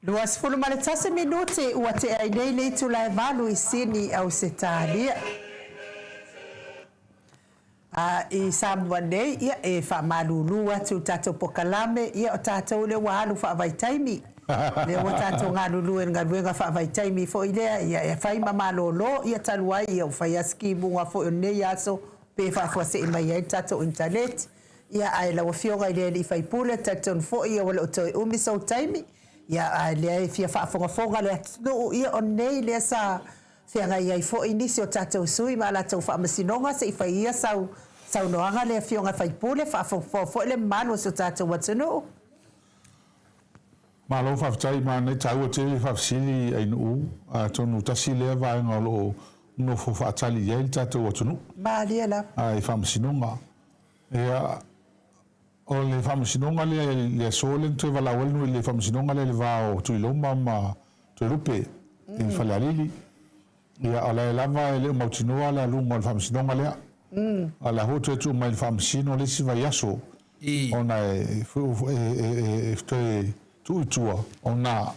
Luas fulu male tase minuti ua te ai nei le tu lai valu I sini au se tālia. I Samoa nei ia e wha malulu atu tato pokalame ia o tato le walu wha vai taimi. Le o tato ngā lulu e ngā ruenga wha vai taimi fo I lea ia e whai mamalolo ia taluai ia o whai aski bunga fo o nei aso pe wha fwase I mai ai tato internet. Ia ai la o fionga I lea li whai pule tato nfo ia wale o toi umiso taimi. Ia lea e fia whaafonga lea no ia o nei lea sa whianga ia I fo inisi o tatou sui ma la tau whaamasinonga se I whai ia sau noanga lea fionga whai pule whaafonga le manu so tatou watano. Malo whaftai ma nei tau o te whafsili ai nuu a tonu tasi lea vai ngalo no fo whaatali ia I tatou watano. Ma lea la. Ai whaamasinonga. Ia o le whamasinonga le sole tui walawel nui le whamasinonga le vao tui loma ma tui rupe I whalealili. Ia o le lava le mautinoa le alunga le whamasinonga lea. A le hotu e tu mai le whamasino le si vai aso. Ona tui tua. Ona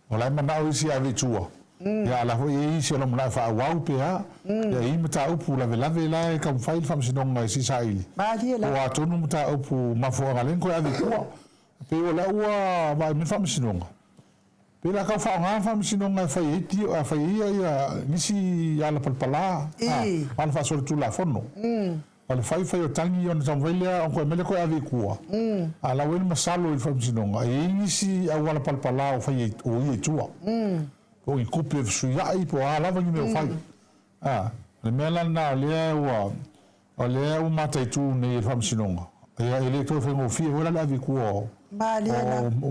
o lai manao isi avi tua. Ia la hoi isi ala muna wha awau pea. Ia I mata upu lave la e kam whail whamsinonga I si saili. O a tonu mata upu mafua ngalen koe avi kua. Pe o la ua vai min whamsinonga. Pe la kau wha ngā whamsinonga whai eti o a whai ia nisi ala palpala. Ala wha sore tu la fono. Ala whai o tangi o na tamwelea on koe mele koe avi kua. Ala wena masalo I whamsinonga. E nisi au ala palpala o whai o I tua. O I kupe e suiai po a lava ni me o whai. Le mea lana o lea ua matai tu nei e whamsinonga. Ia ele toi whaingo fia wela le avi kua o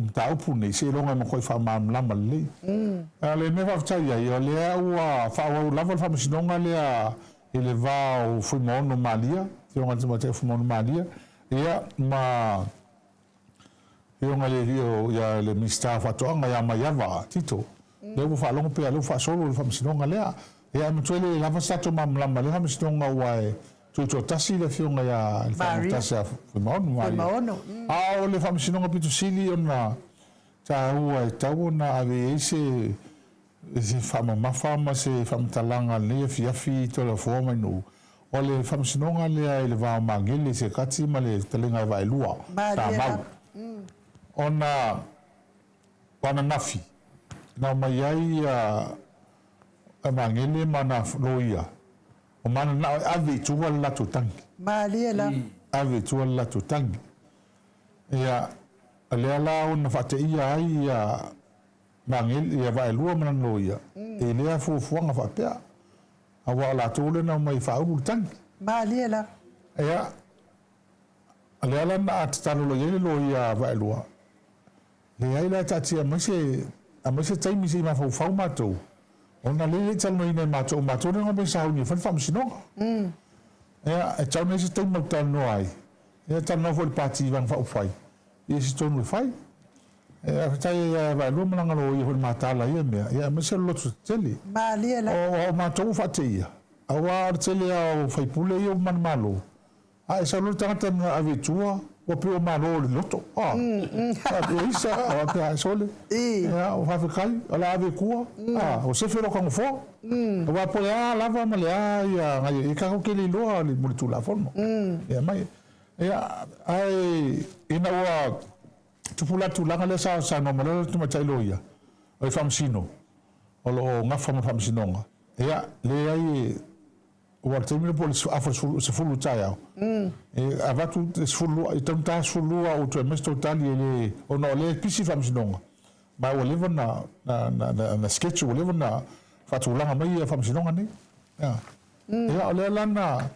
mta upu nei se longa ma koe whamam lama le. Le mea whaftai ai o lea ua whawau lava le whamsinonga lea ele vau whuimono malia. Tionga tima te whuimono malia. Ia ma ionga le rio ia le mista whatoanga ia ma iawa tito. Le ua whalongo pe alu whaasolo le whamsinonga lea. Ia mtuele lava sato mamlama le whamsinonga ua tuto tasi le fionga ia le whamutasi a whimaonu. O le whamsinonga pitu sili ona ta ua e tau na ave eise whamamafa ma se whamatalanga le fiafi to le fuoma inu. O le whamsinonga lea le vao mangele se kati ma le talenga vai lua. Ta mau. Ona wana nafi. Na mai ai a mangele mana loia. O mana na ave tua la tutangi. Ma lia la. Ave tua la tutangi. Ia lea la ona fate ia ai mangele ia vai lua mana loia. E lea fuanga fatea. Awa la tole na mai faulu tangi. Ma lia la. Ia lea la na atalo loia vai lua. Lea ila tatia mase a mese taimi se ma fau matou. Ona le talo ina matou ne ngome sau ni fan sinonga. Ia e tau nese taimi mau tano ai. Ia tano fo le pati vang fau fai. Ia si tonu fai. Ia tai va lo mana ngalo ia hol matala ia mea. Ia mese lotu tele. Ma lia la. O matou fa te ia. Awa tele au fai pule ia man malo. A sa lo tangata na avitua. O pe o malo le loto. O isa o pe sole. O fa kai ala ave kua. O se fero kan fo. O va po ya lava ma ya ngai ka ko ke le lo le mo tu la forma. Ya mai. Ya ai ina wa tu pula tu la le sa no mo tu ma chai lo ya. O famsino. O lo nga famsinonga. Ya le ai o termino por se fulu taya avatu se fulu então tá fulu o trimestre total ele o no le pisi famsinonga ba o leva na sketch o leva na fatulanga mai famsinonga ni ya o le lana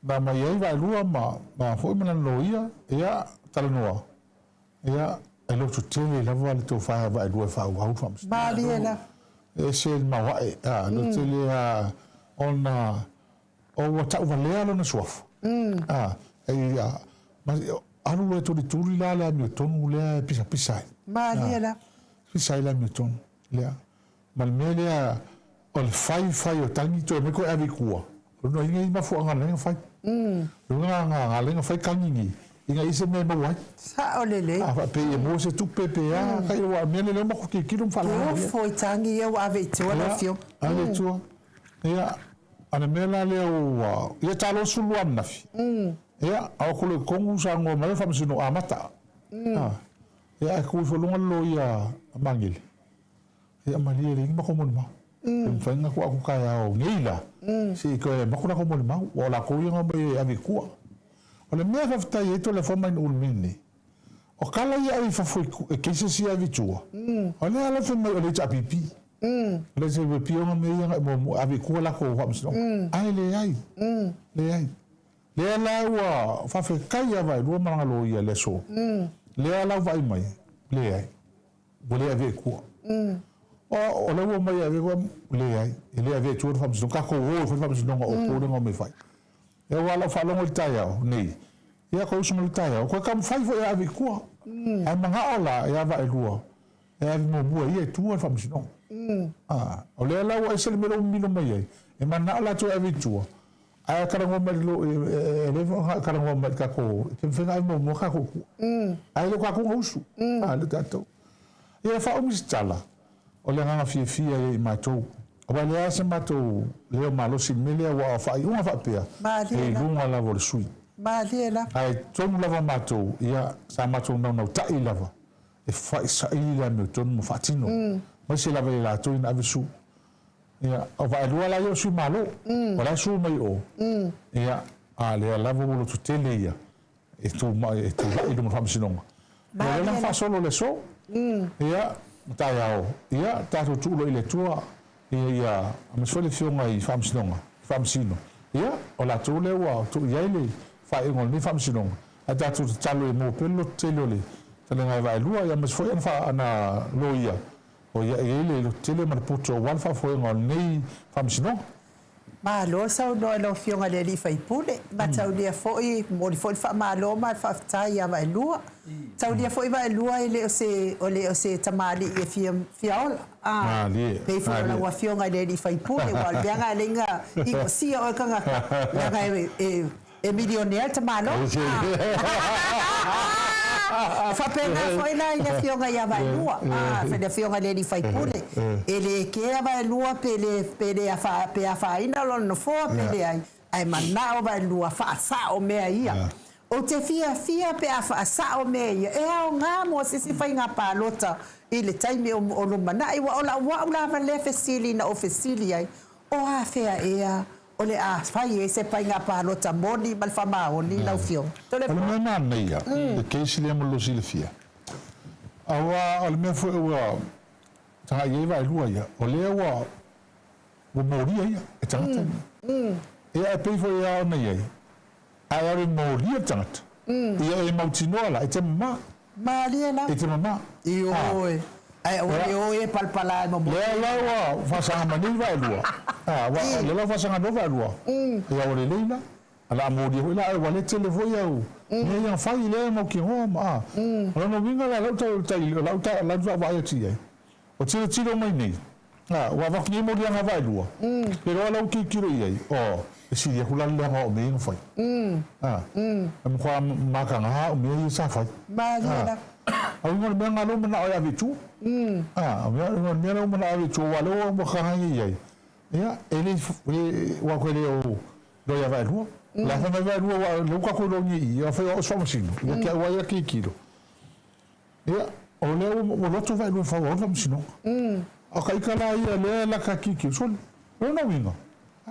ba mai ai vai lua ma foi mana loia ya talanoa ya elo tu tele lava le to fa vai lua fa o famsinonga ba liela ese ma wa no tele ona o tau valea lona suafu. Mas anu le turi la le mi tonu le pisa. Ma lia. Pisa la mi tonu le. Mal mele o le fai o tangi to me ko avi kua. No inga ma fu anga le fai. Nga lenga fai kangi. inga ise me mo sa olele pe mo se tu pepe kai wa me le mo ki dum fala foi tangi e wa ve tu na fio ale tu ia ana mela le o ia talo sulu ana fi ia au ko kongu sa ngo mai fa msino amata ia ko fo lo lo ia mangil ia mali le ma ko mo ma fa nga ko aku kaya o ngeila si ko ma ko na ko mo ma o la ko nga mai ave ku ole me fa fta ye to le forma in ulmini o kala ia ai fa foi ke se si ave tu ole ala fa mai ole cha pipi le se be pio me ia mo ave ku la ko fa msino ai le ai le la wa fa fe kaya vai lo ma lo ia le so le ala vai mai le ai bole ave ku o le wo mai ave le ai le ave tu fa msino ka ko wo fa msino o ko le me fai e wala fa longo taia nei ia ko sumo taia ko kam fai fo ave ku ai manga ola ia va elua e mo mo ia tu fa msino o le la wa se le milo mai e mana la tu ave tu ai ka ngo mai lo e le ka ngo mai ka ko te fenga mo ka ko ai lo ka ko usu le tato ia fa o mistala o le nga fia e matou o ba le ase matou le malo sin melia wa fa una fa pia e lunga la vol sui ba le la ai tonu lava matou ia sa matou no tai lava e fa sa ila no tonu mo fatino ma se lava la to ina avisu ia o va lua la yo sui malo o la su mai o ia a le lava mo tu tele ia e tu mai e tu vai do mo famsinonga ma le fa solo le so ia taiao ia tato tulo ile tua ia amasole fionga I famsino ia o la tole wa tu yaile fa ngol ni famsino ata tu talo mo pelo telole tele ngai vai lua ia mas foi fa ana loia o ia ile lo tele mar puto wal fa foi ngol ni famsino ma lo sa no fionga le li fai pule ma tau dia foi mo li foi fa ma lo ma fa tai ia vai lua tau dia foi vai lua ile o se tamali e fiaola pe foi na wa fionga le li fai pule wal bianga lenga I ko sia o kanga nga e milionaire tamalo fa pena foi na ile fionga ia vai lua fa de fionga le li fai pule ele que vai lua pele a fa ina lo no fo pele ai mana o vai lua fa sa o me ia o te fia pe a fa sa o me ia e o nga mo se fai nga palota ile taimi o lo mana I wa la va le fesili na ofesili ai o a fea ia o le a fai e se pai nga palota moni mal fa ma o ni la fio to le mana ia de que se le mo lo silfia awa o me foi o ta ia vai lua ia o le wa o moria ia e tangata e a pe foi ia na ia ai ari moria tangata ia e mautinola e te ma lia la e te mama io ai o e palpala mo le la wa fa sa mani vai lua wa le la fa sa no vai lua e o le leila ala moria ho la wa le tele foi au ne ia fai le mo ki ho ma o no vinga la lauta la vai ti o tiro mai nei wa va ki mo dia na vai lua pero la ki kiro ia o si dia kula le ho me no fai am kwa maka nga o me sa fai ba la au ngol me ngalo na o ya vitu me ngol me na vitu wa lo mo kha ia ia ele wa ko le o do ya vai lua la fa me vai lua lo ka ko lo ni ia fa o so msino ia wa ya ki kilo ia o le o lo to vai lua fa o msino o kai kala ia le la ka ki ki so no winga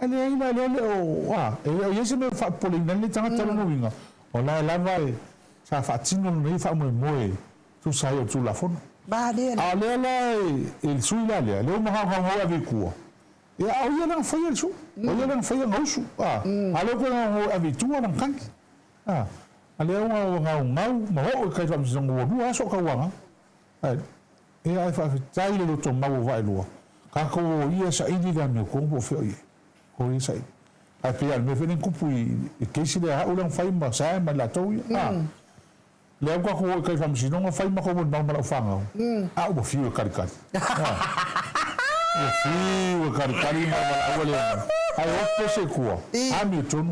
ale ina le o e yese me fa poli nani tanga talo no winga o la vai sa fa tino no fa mo tu sai o tu la fon ba le ale la il sui la le mo ha ave ku e au ia na fa il su o ia na fa no su ale ko na ave tu na kan ale o ma o kai fa msongo wo so ka wa e ai fa tai le to ma vai lua ka ko ia sa idi da me ko po fe ko ia sai a pe al me venen kupu I ke si le ha ulang fai ma sa ma la to le ko ko kai fam si no fai ma ko mo ma fa nga a o fi o kar o fi o kar ma o le ai o pese kua Hamilton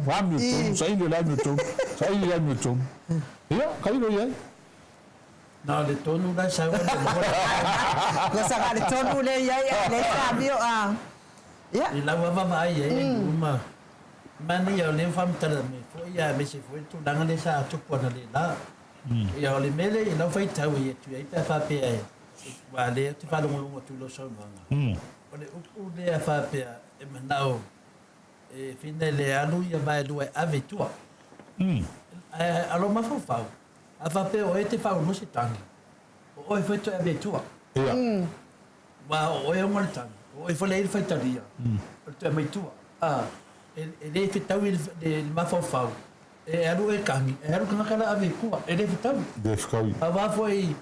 sai le Hamilton ia kai lo ia na le tonu da sa wa la sa le tonu le ia le sabio ia la wa va ia uma mani ya le fam tala me fo ia me se fo tu danga le sa tu po na le la ia le mele ina fai tau ia tu ia fa pe ai wa le tu fa lo tu lo so nga ole u le fa pe e manao e fine le alu ia vai due ave tua alo ma fa a fa pe o te fa no se tangi o foi tu ave tua wa o e mo tangi o e foi le fa taria o tu mai tua ele te tau ele ma fa e alu e kangi e alu kanga ave tua ele te tau ava foi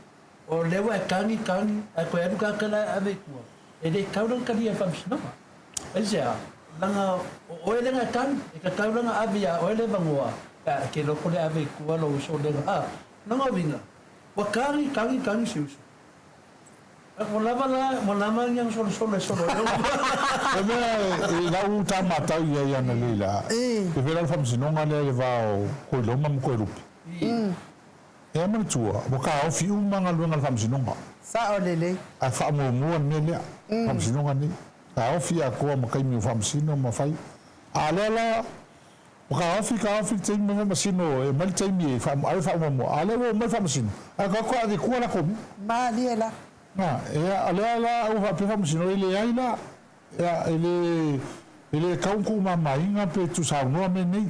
o le wa kangi a ko alu kanga ave tua ele kaudan kadia fa msina e já langa o ele nga kan e ka kaudan avia o ele vangoa ke lo kole ave ku lo so le não vinga wa kangi siu mo lava yang so e me la u ta mata ia na lila e vera fa msino ngale le va ko lo mam ko rupi e mo tua mo ka o fi u manga lo ngal fa msino sa o lele a fa mo ne le fa msino ngani a o fi a ko mo kai mi fa msino mo fai a lela o ka ofi te mo masino e mal te mi fa mo ale o mo fa masino a ko ade ko la ko ma liela na e ale o fa fa masino ile ai la ya ele kaunku ma inga pe tu sa no me nei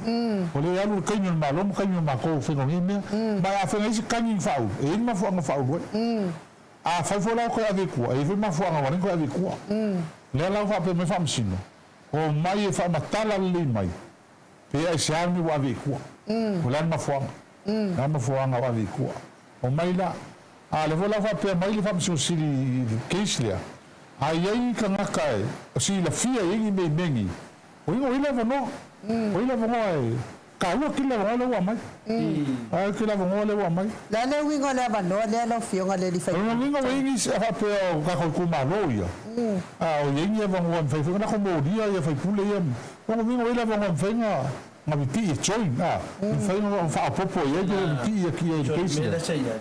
o le alu kanyo malo mo kanyo ma ko fe no me ba a fe ngai kanyo fa e ma fo o a fa fo la ko ade ko e fe ma fo nga ko ade ko le la fa pe me fa masino o mai e fa matala le mai pe ai siami wa vikua o la ma fuanga wa vikua o mai la a le vola fa pe mai le fa mso sili keislia ai ai kanga kai o si la fia ingi me mengi o ila no ai ka lo ki la wa mai ai ki la wa mai la le wingo le va no le lo fio le li fa no wingo wingi fa pe o ka ko ku ma lo ia o yengi va mo fa na ko mo dia ia fa pule ia o wingo ila va mo fa ma mi pi join fa no fa popo ia de pi aqui e que me la cheia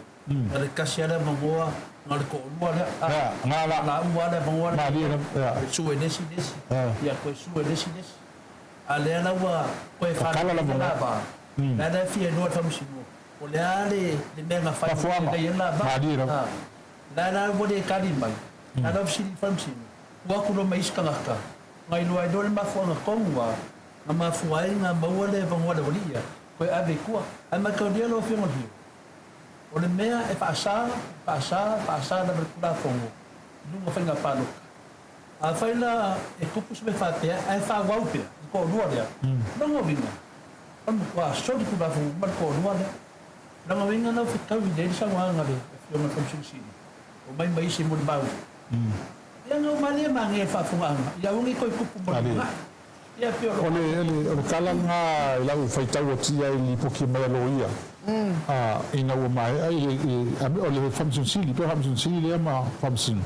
ale kasiala mangoa ngale ko wala la wala mangoa ma dia su nesi ia ko su nesi ale la wa ko fa kala la ba la da fie no fa msimo o le ale le menga fa le la ba ma dia la wo de kali mai la da fsi fa msimo wa ku no mais kanga ka ngai lo ai do ma fo nga kongwa na mafuai na maua le vangoa le volia ko ave kua a ma ka dia lo fi mo hi o le mea e pasa na berkula fongo nunga fenga palo a faila e kupus me fa pe a fa wau pe ko lua dia no mo vinga on wa so di kuba fu mar ko lua dia no mo vinga no fi ka vi de sa wa ngale fi mo kom sin o mai si mo ba ya no male mangi fa fu anga ya ungi ko kupu mo o kala nga la u fai tau tia i poki mai lo ia ina o mai ai o le function sili pe function sili ma function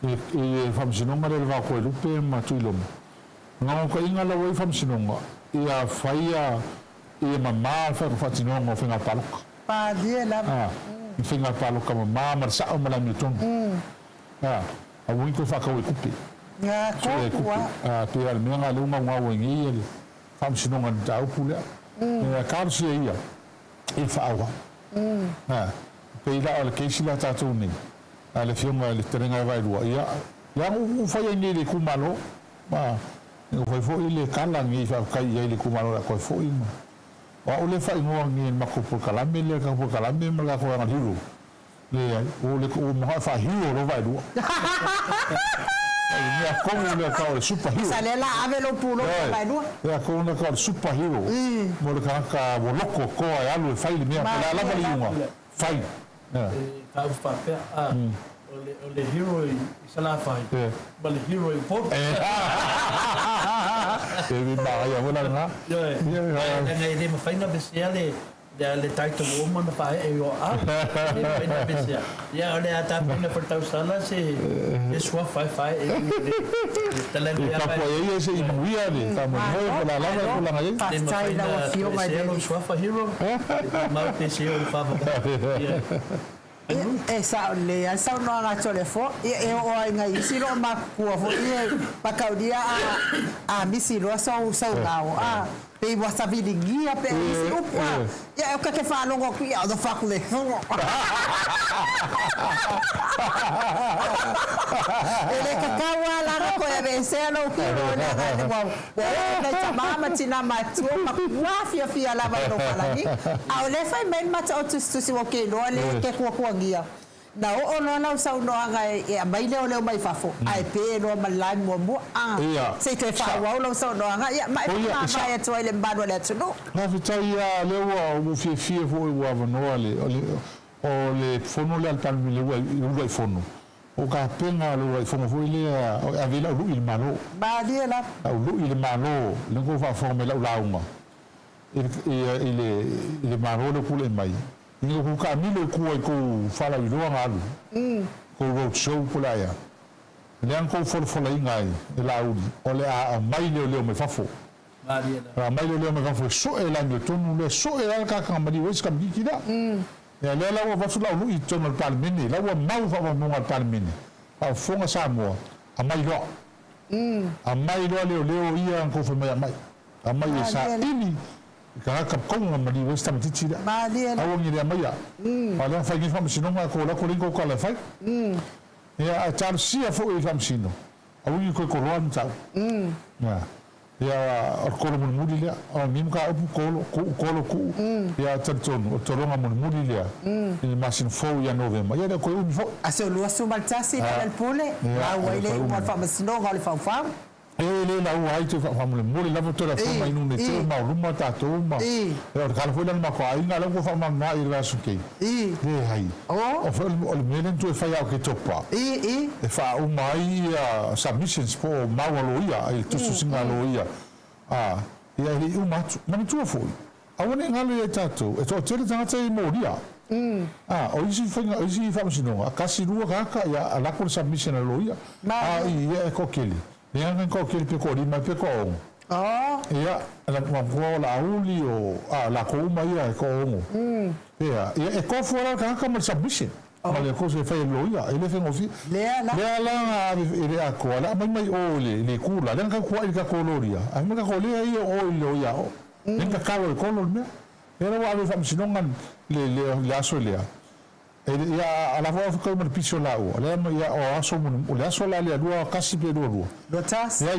e function nga le va ko lupe ma tuilom nga ko inga la o function nga ia faia e mama fa ko fatino ngo finga palok pa dia la finga palok ma ma sa o mala miton a wui ko fa ko kupi nga ko pe al menga lunga nga wengi ele famsino nga dau pula e ka se ia e fa awa pe ila al ke sila ta tu ni ale fioma le terenga vai lua ia ya u fa ia ni le kumalo ma o foi fo ile kala ngi fa kai ia le kumalo la ko fo ima wa o le fa ngo ngi ma ko por kalame le ka por kalame ma la ko nga hiru le o le ko ma fa hiru lo vai lua ia como le ka superhero sale la ave lo pulo vai lua ia como le ka superhero mo le ka bo loko ko ai alu fai le mea la la vali uma fai fa fa pe o le hero sala fai ba le hero pop e vi ba ia wala nga ia ia de ma fai na besiale dia le taito mo na fa e yo a e besia ia ole ata pena por tau sala se sua fa e talento ia pa ia se imuia ni ta mo no la ngai pastai da o fio mai de sua fa hero ma pe se o fa e sa le sa no nga chole fo e o nga isi ro ma ku fo e pa ka dia a misi ro so ngao a pe wa sa vilingia pe isi o pa ya o ka ke fa longo ku ya do fa ku le ele ka ka wa la ko ya be se no ku ro na wa na chamama tina ma tu ma wa fia la va do la ni a le fa men ma o tu si o ke no le ke ku gia na o no na sa no nga e mai le mai fafo ai pe no ma la mo a se te fa wa lo sa no nga ya mai ma ya to le mbado le tsuno na vitai ya le wa o fi fo wa no o le fono le altan le wa fono o ka penga lo wa fono fo le a vela lu il mano ba dia la lu il mano le go fa forme la uma il mano le pule mai ni ko ka mi le ko fala i roa ngalu ko road show pula ya le an ko fo la ingai e la udi o le a mai le me fafo mai le me fafo so e la me tonu le so e la ka mari wes ka bikida ya le la wa fa la lu i tonu palmini la wa mau fa mo palmini a fonga Samoa a mai lo le ia ko fo mai a mai sa ini ka konga mari wes tam titira ba dia awo ngi mai ya ala fa ngi fam sino ma ko la ko ringo ko la fa ya a tar sia fo i fam sino awo ngi ko ron ta ya ko lo mun mudi le a mim ka apu ko ku ya tanton o toronga mun mudi le il masin fo ya november ya ko un fo aso lo aso maltasi dal pole a wele mo fam sino ko le fam le la u ai te fa mo le la foto la forma in un te ma ruma ta to ma e o ka foi ma ko ai ngala ko fa ma na i la su ke hai o fa o melen tu fa ya ke topa e fa u mai submissions po ma lo ia il tu su singa lo ia ia i u ma tu foi a wona ngalo e tato e to te tanga te mo dia o isi fa sino a kasi rua ka ya ala ko submission lo ia ia ko keli ia ko ke pe ko ri ma pe ko ia la ko la uli o la ko ma ia ko ia e ko fora ka ma submission ma le ko se fa lo ia ele fe ngofi le la ele a ko la mai o le kula le ka ko ka koloria a ma ka ko le ia o lo ia o le ka ka ko lo me era wa fa sinongan le aso le ia ala vo ko mo piso la o le ia o aso mo le aso la le dua kasi pe do tas ia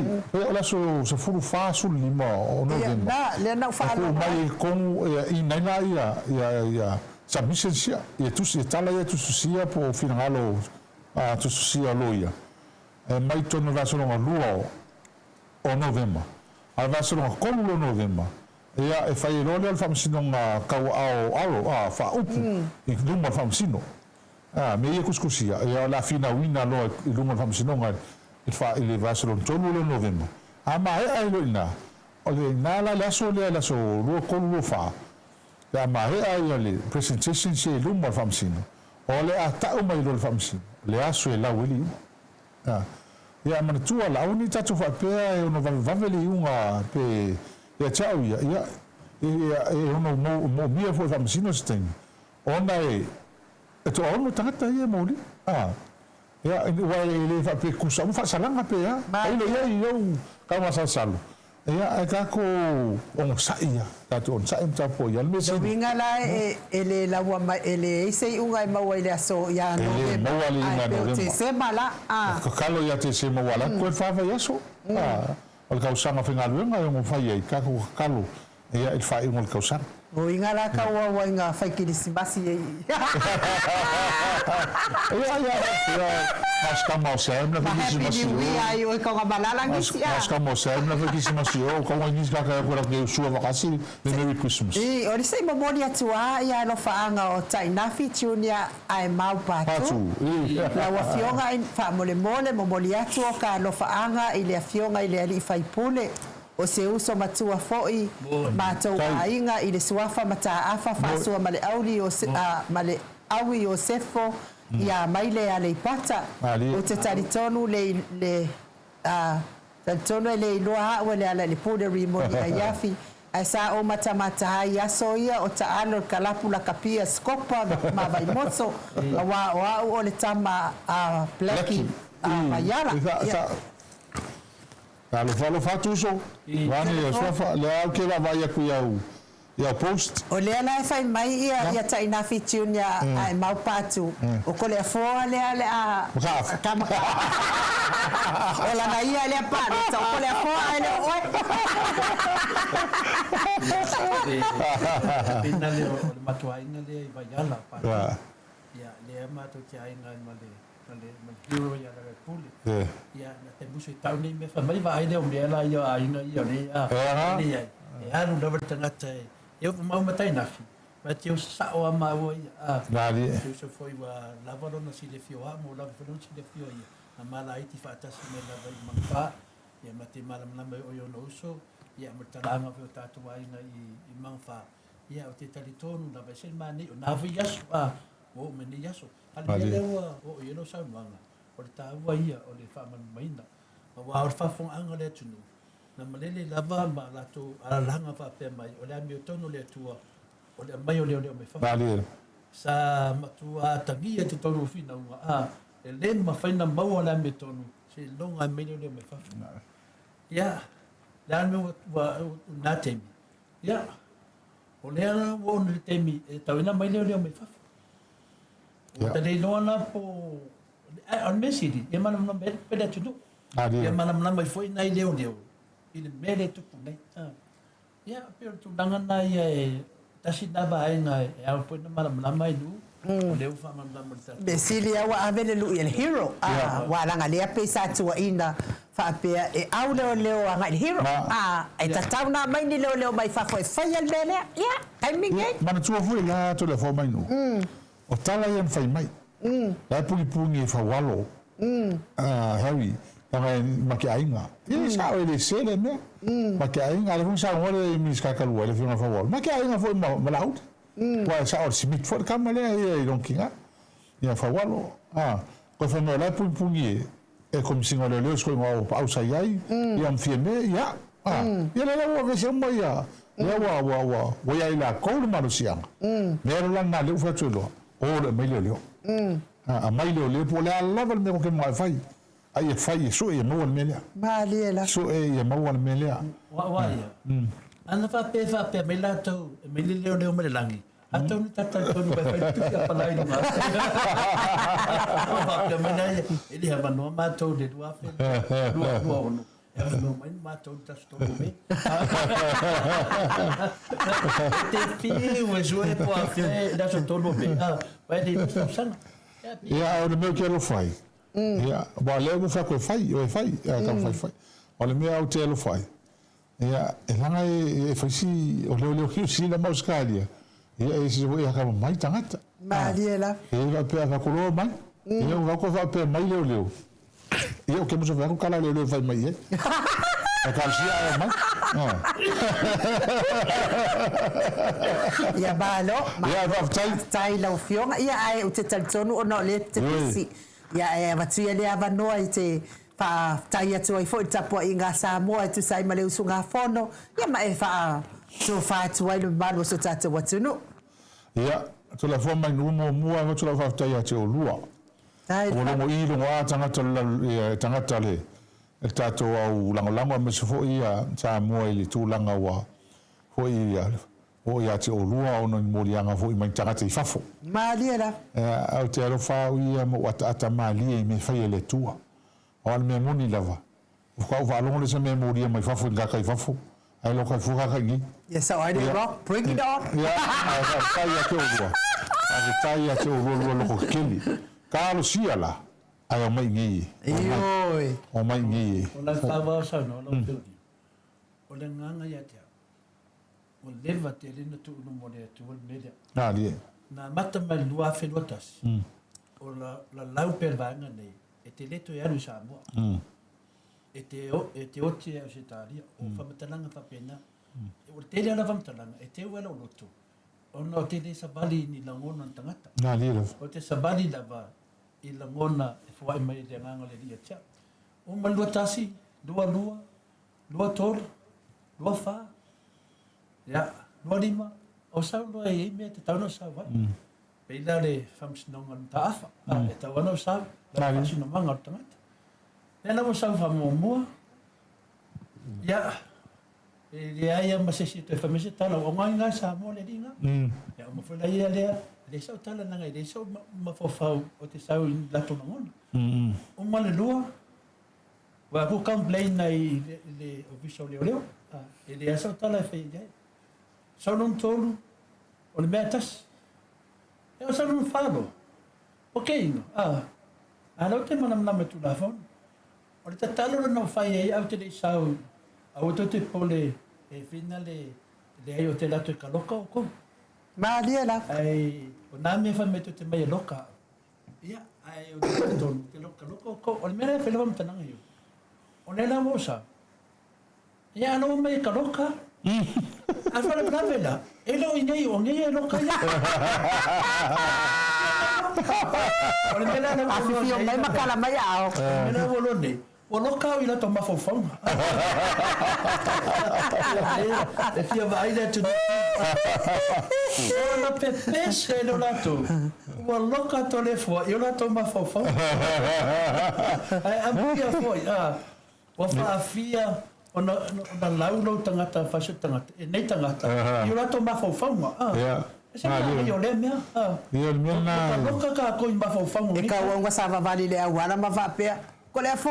ola so furu fa sul lima o no vemba le na fa ko mai con i nana ia submission sia ia tu se tala ia tu sia po finalo tu sia loia mai tono la so no lua o november al va so no con lo november ia e fai role al famsino nga kau ao fa upu i lunga famsino me ia kuskusia ia la fina wina lo i lunga famsino nga il fa il vasolo tolu lo november ama ai lo ina o le nala la so lo con lo fa ya ma ai le presentation se lunga famsino o le ata o mai lo famsino le aso e la wili ia man tu la uni tatu fa pe e no va veli unga pe ia ciao ia ono mo mia fo fa msino sten ona to ono tata ia mo li ia wa le fa pe ku sa fa salanga pe ia ia io ka ma sa salo ia ka ko on sa ia ta to on sa em ta po ia me se vinga la ele la wa ele sei unga ma wa ile so ya no te se mala ka kalo ia te se mo wala ko fa ia so o ka usanga finga luenga o fai ai ka ko kalo ia il fai mo ka usanga o inga la ka wa inga fai ki simbasi ia mas ka mo sem na fikisi mas ia o ka balala ngisi mas ka mo sem na fikisi mas o ko ngi ska ka ko ke sua vakasi le merry christmas o sei mo moni atua ia no faanga o taina fitunia ai mau patu la wa fionga in fa mole mo moli atua ka no faanga ile fionga ile ali fai pule o se uso matua fo'i mātou ainga i le suafa mataafa whaasua male auli o male awi o sefo ia maile a le ipata o te taritonu le taritonu e le iloa hao le ala le pule rimoni a iafi ai sa o matamata hai aso ia o taalo kalapu la kapia skopa ma vai moso wa o le tama blackie mayala Kalau falo fatu so, wani ya sofa le au ke va vai ku ya post. O le ala fai mai ia ta ina fitu nya ai mau patu. O ko le fo le a kama. O la na ia le pa, so ko le fo le oi. Pina le matua ina le vai ala pa. Ya le matu ki ai ngai male. Le hero ya la puli. Ya na te busu tau ni me fa mai vai le o le ala ia ai na ia le a. Ni ai. E anu da vertangata eu mau matai nafi. Mas eu sao ama o ia. Vale. Eu só foi wa lava no si le fio amo lava no si le fio ia. Na mala ai ti fa ta si me lava i mangfa. Ia mate malam na mai o yo no uso. Ia matalanga fo tatu ai na i mangfa. Ia o te talitonu na vai sel mani o na vi yasu o me ni yasu. Ali le o yo no sa manga. O le taua ia o le fa man maina. Wa o fa fon anga le tunu. Na malele lava ma la to ala langa fa pe mai o le ami tonu le tua o le mai o le me fa Vale. sa matua tangia te tonu fina unga e le ma faina mau o le ami tonu se longa me le me fa ya la no wa na temi ya o le ana o le temi e tawina mai le me fa o te le lona po on mesidi e mana no be peda tu e mana mai foi nai leo il mele tu pune ya pero tu dangana ya tasi daba ai ngai au po na mala mai du le ufa man da mata besilia wa avele lu el hero wa langa le pesa tu ina fa pe e au leo nga el hero ai tatau na mai ni leo mai fa foi fai el mele ya ai minge Mana tua foi la to le fo mai no. O tala ia fai mai. La pungi fa walo. Harry Tanga maki ainga. Ini sa o le sele me. Maki ainga le fun sa ngole mi ska kalu le fun fa wal. Maki ainga foi malaut. Wa sa o simit for kamale e donkinga. Ia fa walo. Ko fa no la pungi e kom singa le sko ngo pa usa yai. Ia mfieme ya. Ia le wa ve se mo ya. Ia wa ia ila ko le malusia. Me ro lang na le fa chulo. O le mai le. Mai le po le level me ko mo fai. Ai fai so e mo melia. Malela. So e mo melia. wa ia ana fa pe me la to me le me langi atau ni tata to no fa tu ya pala ini ma fa pe me na ele ha no ma to de do afe do no no ma to ta sto me te fi o joe po afe da so to no me vai de sana Ya o me quero fai. Ya, ba le mo fa ko fai, o fai, ka fai. O le me au te lo fai. Ya, e langa e faisi o le ki si la moscalia. Ya e si voi ka mai tangata. Mariela. E va pe fa ko lo mai. E o va ko fa pe mai le. E o ke mo so va ko kala le fai mai. E ka si a mai. Ya balo. Ya va tai la fionga ia ai o te taltonu o no le te pisi. Ya e watuia le ava noa i te fa tai atu ai fo i tapo i ngā Samoa i tu sai ma le usu ngā whono. Ia ma e fa so fa atu ai le manu so tata watunu. Ya, tu la forma in umo mua ma tu la fa tai atu o lua. Tai. O lo i lo wa tangata le. E tato au lango me se fo ia Samoa i tu langa wa fo ia o ia te o lua o no morianga fo i mai tangata i fafo. Mariela. Au te alo fa ia mo ata mali e me fai le tua. O al me moni lava. O ka va longo le se me moria mai fafo ngaka i fafo. Ai lo ka fuka ka ngi. Yes, so I did rock. Bring it on. Ya, tai ia te o lua. Ai tai ia te o lua lo ko keli. Ka lo sia la. Ai o mai ngi. Ioi. O mai ngi. o la fa va sa no lo tu o le nganga ya te o leva te lena tu no mo le tu o media Na li. na mata mai lua fe lotas o la lau per vanga nei e te leto ya no Samoa e te oti e o se tāria, o whamatalanga whapena, o te rea la whamatalanga, e te wela o loto, o no te le sabali ni langona tangata. Nā lira. O te sabali lava i langona e whae mai te nganga le ria tia. O malua tasi, lua tolu, lua wha, ya, lua lima, o sau lua e mea te tauna sau vai. Peila le whamsinonga ta awha, e tau ana o sau, la whamsinonga o tangata. Nena mo sau whamomua, ya, e aia masesi te whamese tala, o ngai ngai Samoa le ringa. Ya, o mawhula ia lea, le sau tala nanga, le sau mawhawhau o te sau i lato nangona. O male lua, wa ku complain nei le official leo, e le sau tala e whai jai. Sau non tolu, o le mea tas, e o sau non whalo, o keino, anau te manamnama tu la whonu. O le tatalo na whai e au te le sau, au to te pole e whina le ai o te lato e ka loka o kou. Malia la. Ai, o nā mea whai me te mai e loka. Ia, ai o te tonu, te loka o kou. O le mea whai lewa mtananga iu. O le la mosa. Ia, alo mai e ka loka. A whare prawela, e lo i nei o ngai e loka ia. O le mea la A fifio mai makala mai ao. O le mea wolo nei. O loka o i lato mawhawhau. E fia vai le tu. O na pepese no lato. O loka to le fua, i o lato mawhawhau. Ai ampia foi, o whaafia, o na laulau tangata, whaisu tangata, e nei tangata. I o lato mawhawhau. E se nga i o le mea. I o le mea nā. O loka ka koi mawhawhau. E ka wanga sa vavali le awana ma vapea. Ko le fo.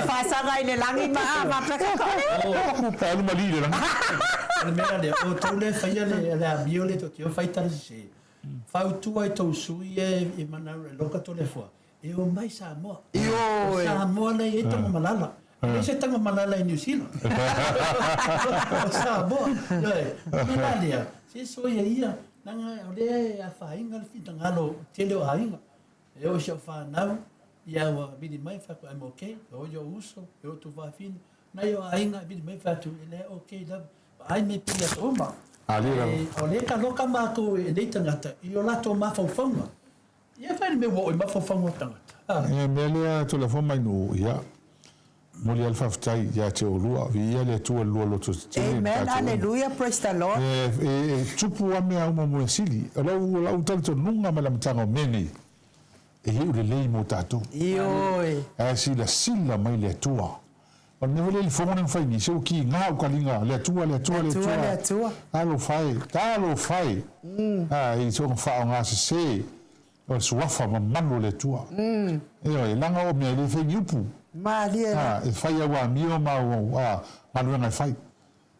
Fa sa ga ile langi ma vapea ka. Ku pa ma lire lang. Le mea le o tau le whaia le amio le to tio whaitara se. Whau tua i tau sui e mana loka to le fua. E o mai Samoa. Samoa nei e tango malala. E se tango malala i New Zealand. Samoa. Mena lea. Se soia ia. Nanga o le a whainga le whita ngalo tele o hainga. E o siau whanau. Ia o bidi mai whaku I'm okay. O yo uso. E o tu whawhina. Nai o hainga bidi mai whatu. E le okay love. Ai me pia toma. O le ka loka mātou e nei tangata. I o lato mawhawhaunga. Ia whaini me wo i mawhawhaunga tangata. Ia mea lea tu le whamai nu ia. Moli alfaftai ya te olua. Ia le tua lua loto te. Amen. Hallelujah. Praise the Lord. Tupu wa mea uma mue sili. Lau talito nunga ma la mtanga o mene. E hiu le lei mo tatou. Ioi. E sila mai le tua. O ne vele fonga nang fai ni se o ki nga o kalinga le tua. Alo fai. I so fa nga se o suafa ma mano le tua. E langa o me le fai yupu. Malia. E fai wa mio ma o manu nga fai.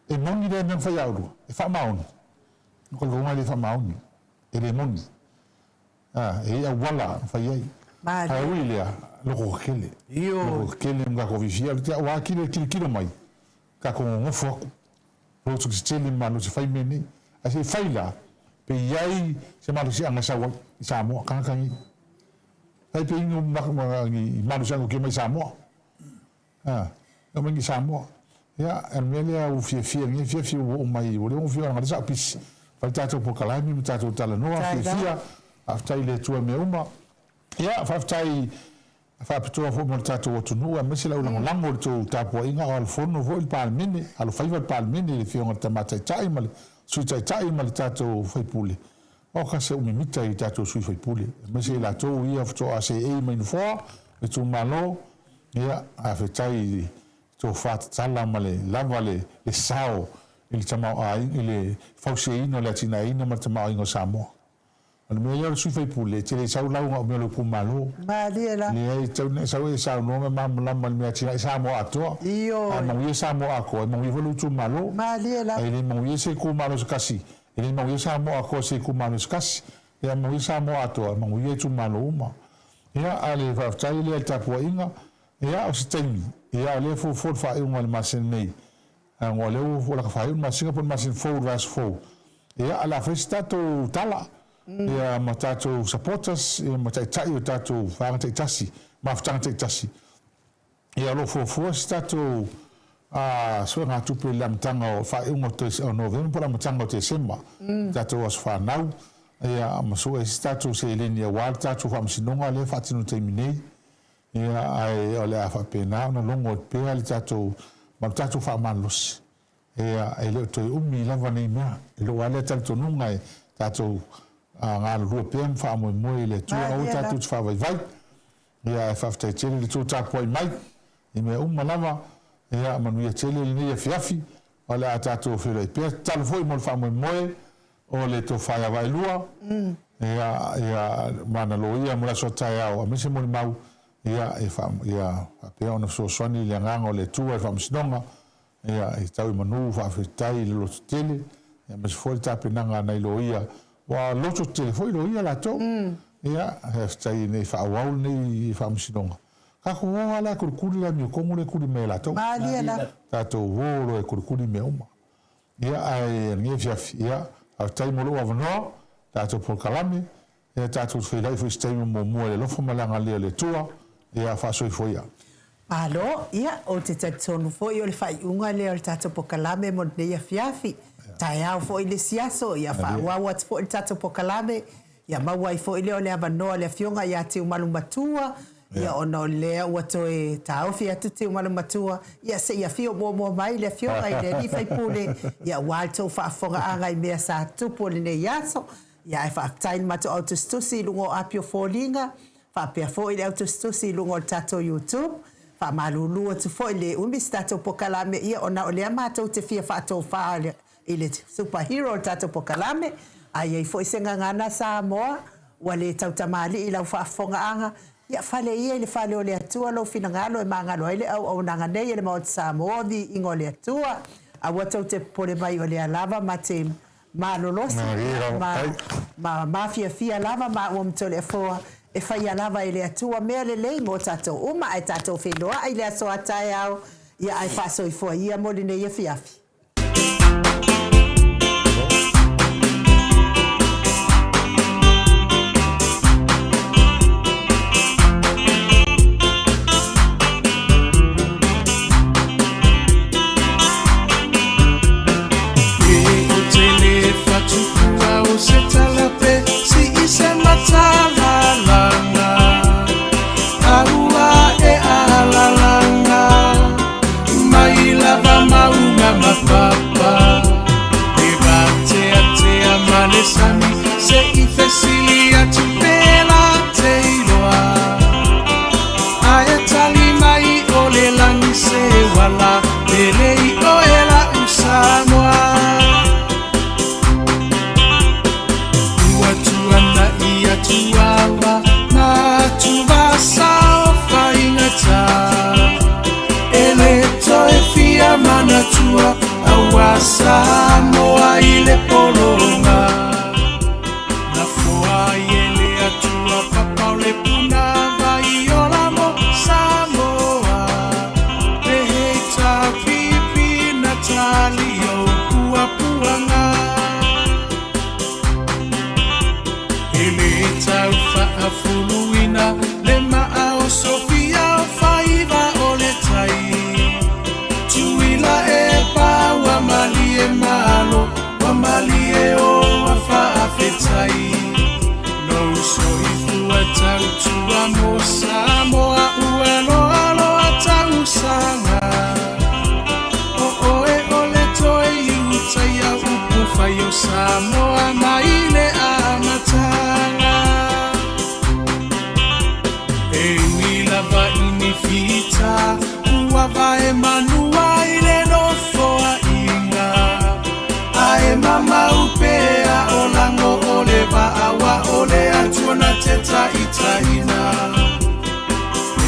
E moni le nang fai au. E fa mauni. Ko lo mai le fa mauni. E le moni. E wala fai ai. Malia. Wilia loko kele. Loko kele mga ko visia tia wa kilo mai. Ka ko ngofo. Lo tu stele manu se fai meni. A se fai la. Pe yai se manu si anga Samoa kankangi. Ai pe ingo manu sango ke mai Samoa. No mengi Samoa. Ya, Ermelia u fie o mai o le o fie nga sa pis. Fa tato po kalami tato tala no fie. After ile tu me uma. Ya, faftai faapitoa fo mo tatou atunuu mesi lau lagolango le tou tapuaʻiga o alofono foʻi le palemene alofaiva le palemene le fioga le tamataitaʻi ma le sui taitaʻi ma le tatou faipule o ka se umimita i tatou sui faipule mesi latou ia fotoa seʻei ma inufoa le tumālō ia afetai tou fatatala ma le lava le sao i le tamaoaiga i le fauseina o le atinaina ma le tamaoaiga o Samoa. Ana me ia sui fai pule te le sau lau o me lo kumalo Malia. Ni ai tau ne sau e sau no ma ma me ati Samoa Atua. Io. Ana mo ia Samoa ko mo ia volu tu malo. Malia. Ai mo ia se kumalo skasi. Ele mo ia Samoa ko se kumalo skasi. Ia mo ia Samoa Atua mo ia tu malo uma. Ia ale va tai le tapo inga. Ia o stemi. Ia le fo fa e un masen nei. Ngole o fo la fa e un masen po masen fo vas fo. Ia ala festa to tala. ia ma tātou supporters ia ma tai o tātou whanga tai tasi mawhtanga tai tasi ia lo fua si tātou soe ngā tupe le amatanga o whaeunga o November amatanga o te December tātou as whanau ia masua si tātou se eleni a wāle tātou whamasinonga le whaatino teiminei ia ai o le a whapena na longo o pēa le tātou ma tātou whamanosi ia e leo toi umi lava nei mea e lo wale tātou nunga e tātou ngā rua pēa whaamoe le tua o tātou te whawaiwai ia e whaftai tele le tō tāpua i mai i mea lava ia manuia tele le nei a fiafi o le a tātou whira i pēa talo foi mo le whaamoe o le tō whaiawai lua ia mana lo ia mula so tai au a mese mo le mau ia e pēa ona soaswani le nganga o le tua e whamasinonga ia e tau i manu whaafetai le loto tele ia mese foi tāpenanga nei lo ia wa loto tele foi lo ia la tō ia e stai nei whaawau nei whamasinonga kako woa la kurukuri la mio kongu le kuri me la tō tātou wōro e kurukuri me uma ia ai nge fiafi ia au tai molo avanoa tātou polkalame ia tātou whirai fui stai mo mua le lofo malanga lea le tua ia whaasoi foi ia Alo, ia o te tatonu foi o le whaiunga le o le tātou pokalame mo nei a fiafi. Tai au foi le siaso, ia whaua atu foi le tātou pokalame, ia mawai foi le o le avanoa le fionga ia te umalu matua, ia ono lea ua toe taofi atu te umalu matua, ia se ia fio mo mai le fionga i le ni whaipule, ia walto whaafonga anga i mea sa tupu le nei aso, ia e whaaktaini matu autostusi lungo apio fōlinga, whaapea foi le autostusi lungo le tātou YouTube, fa malulu tu foi le umi stato pokalame ia ona ole amato te fia fato fa ile superhero tato pokalame ai foi senga ngana Samoa wale tautamali ila fa fonga anga ia fale ia le fale ole atua lo fina ngalo e mangalo ile au nanga nei ile mo Samoa di ingole atua a wato te pole mai ole lava mate malolosi ma mafia fia lava ma umtole foa e fai alava ele atua mea lelei mo tātou uma ai tātou whenua ai lea soa tai au ia ai whaso i fua ia mo lene ia fiafi. Se i fesilia tu bela teiloa Aia tali mai o le langi se wala Lelei o ela Samoa Ua tuana ia tuawa Na tuva sao whaingata Ele toe fia mana tua Awa Samoa i le polonga Fuluina le maao Sofia faiva ole tai Tuila e pa wa malie malo wa malie o afa afetai No so ifua tau tua mo Samoa uelo alo atau sanga O e ole toi utai au upufa yo Samoa maile amatanga Fita ua vai manua ile no foa inga Ae mama upea o lango ole va awa ole atuana teta itaina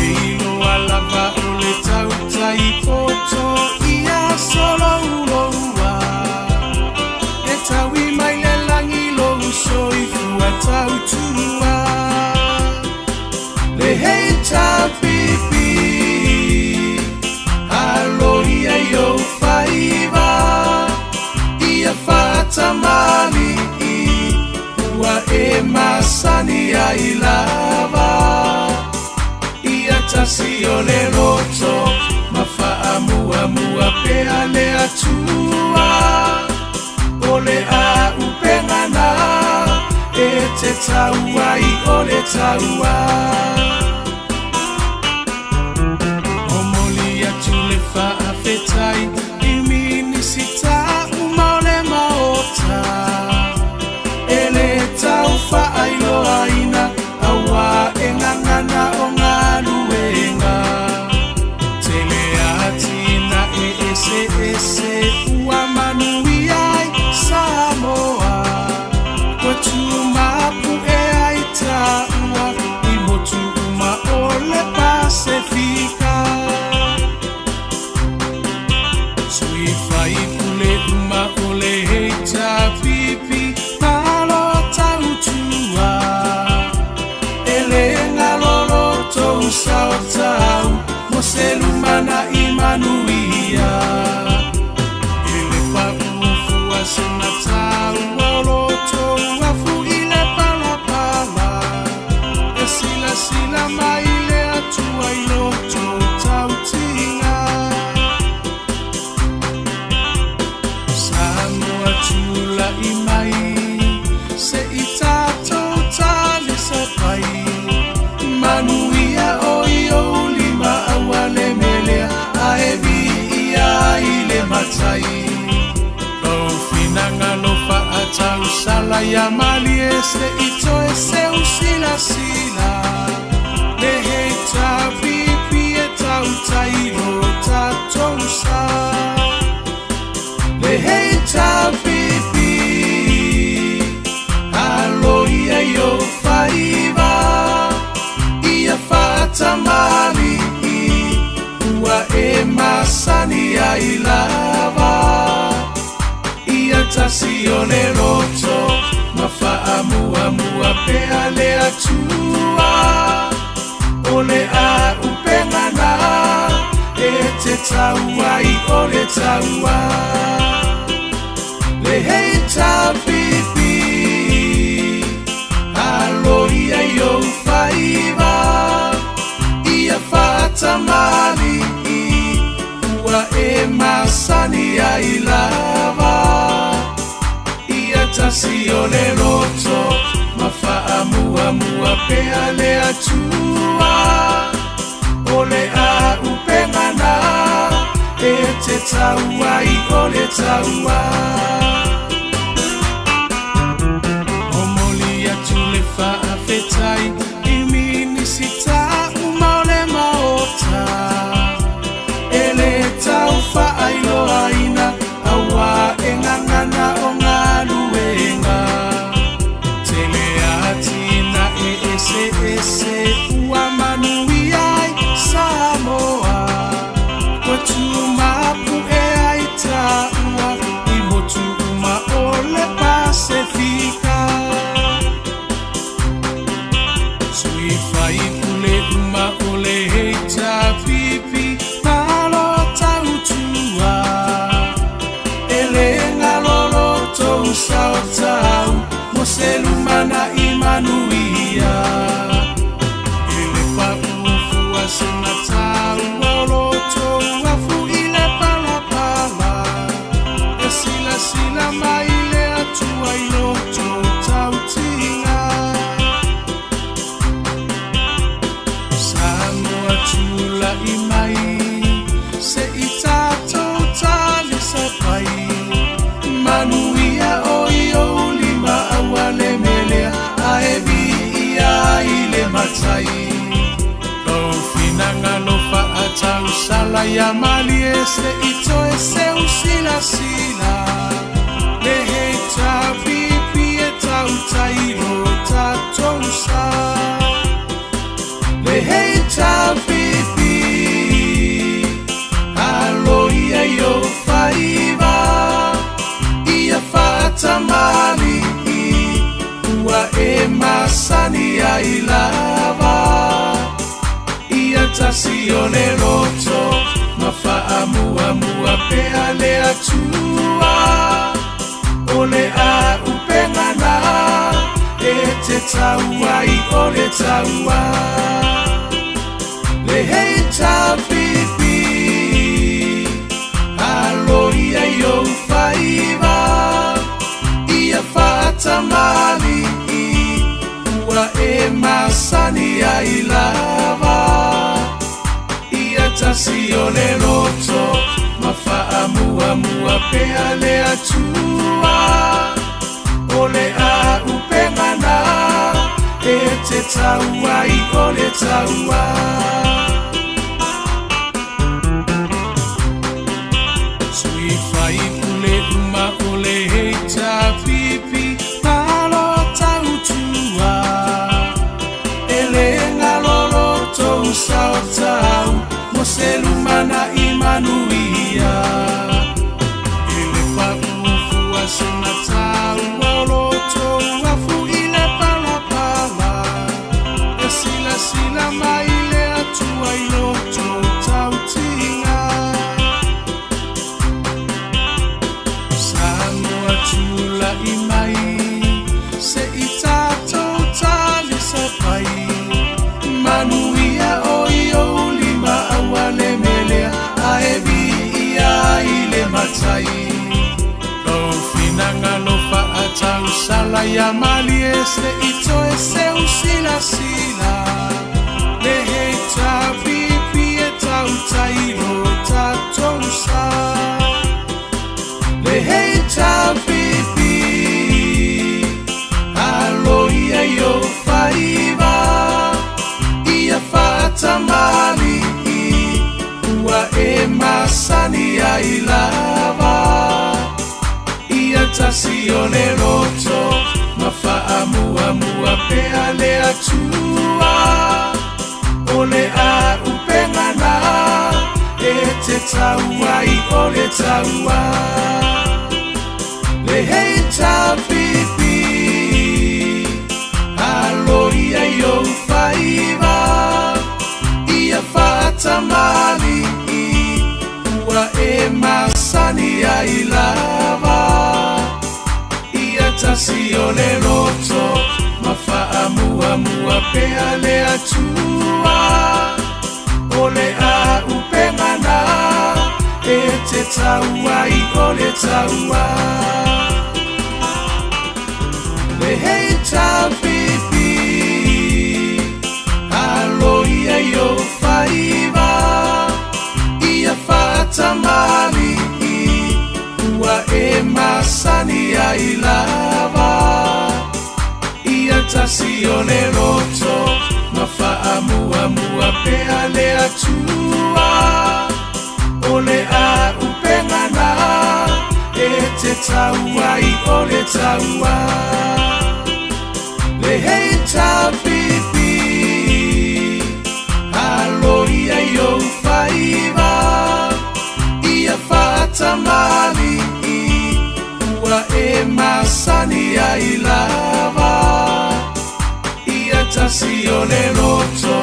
Eilo alava ole tauta i poto ia solo uloua Etawi maile langi lo uso i fua tautua Le heita pipi Aloia yo faiva Ia fata mali Ua e le atua o le a upengana e te taua I o le taua o moli atu le whaafetai I minisita uma o le maota e le tau whaailoa ina aua e ngangana o ngā luenga tele atina e ese ua manui ai Samoa kwa tumapu e ai taua I motu uma o le Pasifika sui fai pule uma o le heita pipi malo tautua ele ngalolo tou sao tau mo se lumana I manuia ele pa ufua se na tau lolo tou afu I le palapala e sila mai le atua I loto tau tinga Samoa tula I mai se I tātou tale sa pai manuia o I o lima awale melea a e Viiga I le matai Kau finanga no fa atau sala ya mali ese ito ese usila le he ta pipi e tau tairo tātou sa le he ta pipi alo ia yo faiva ia fata mali ua e masani ai lava ia tasi o le roto ma faa mua pea le atua o le a upengana e te taua I o le taua le heita pipi alo ia yo faiva ia fata mali ua e masani ai lava ia tasi o le roto ma faa mua pea le atua o le a upengana e te taua I o le taua o moli atu le whaafetai I minisita uma o le maota e le tau whaailoa ina aua e ngangana o ngā luenga tele atina e ese ua manui ai Samoa kwa tumapu e ai taua I motu uma o le Pasifika sui fai pule uma o le heita pipi malo tautua ele ngalolo tou sao tau mo se lumana I manuia ele pa ufua se na tau lolo tou afu I le palapala e sila mai le atua I loto tau tinga Samoa tula I mai se I tātou tale sa pai manuia o I o lima awale melea a e Viiga I le matai Kau finanga no fa atau sala ya mali ese ito ese usila le he ta pipi e tau tairo tātou sa le he ta pipi alo ia yo faiva ia fata mali ua e masani ai lava ia tasi o le roto ma faa mua pea le atua o le a upengana e te taua I o le taua le heita pipi alo lava ia tasi o le loto mafa'amuamua pea le atua o le a upengana e te taua I o le taua sui fai pule uma o le heita pipi malo tautua ele ngalolo tou sao tau mo se lumana imanuia ele paufua sena tau lolo tou afu ile palapala e sila mai le atua I loto tau tinga Samoa tula I mai se I tatou tali sa pai manuia o io lima awale melea a e Viiga I le matai lo finanga lo fa atau sala ya mali ese ito ese usila le heita pipi e tau tailo tatou sa le heita pipi alo ia yo faiva ia fatamali ua e masani ai lava ia tasi o le loto mafa'amuamua pea le atua o le a upengana e te taua I o le taua le heita pipi alo ia yo faiva ia fatamali ua e masani ai lava ia tasi o le loto mafa'amuamua pea le atua o le a upengana e te taua I o le taua le heita pipi alo ia yo faiva ia fatamali ua e masani ai lava ia tasi o le loto mafa'amuamua pea le atua o le a upengana e te taua I o le taua le heita pipi alo ia yo faiva ia fatamali ua e masani ai lava ia tasi o le loto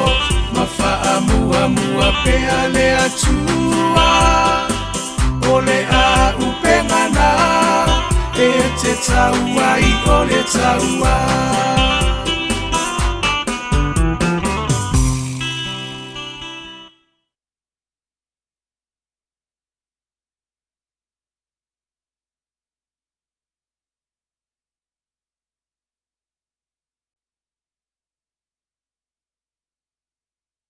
mafa'amuamua pea le atua o le a upengana e te taua I o le taua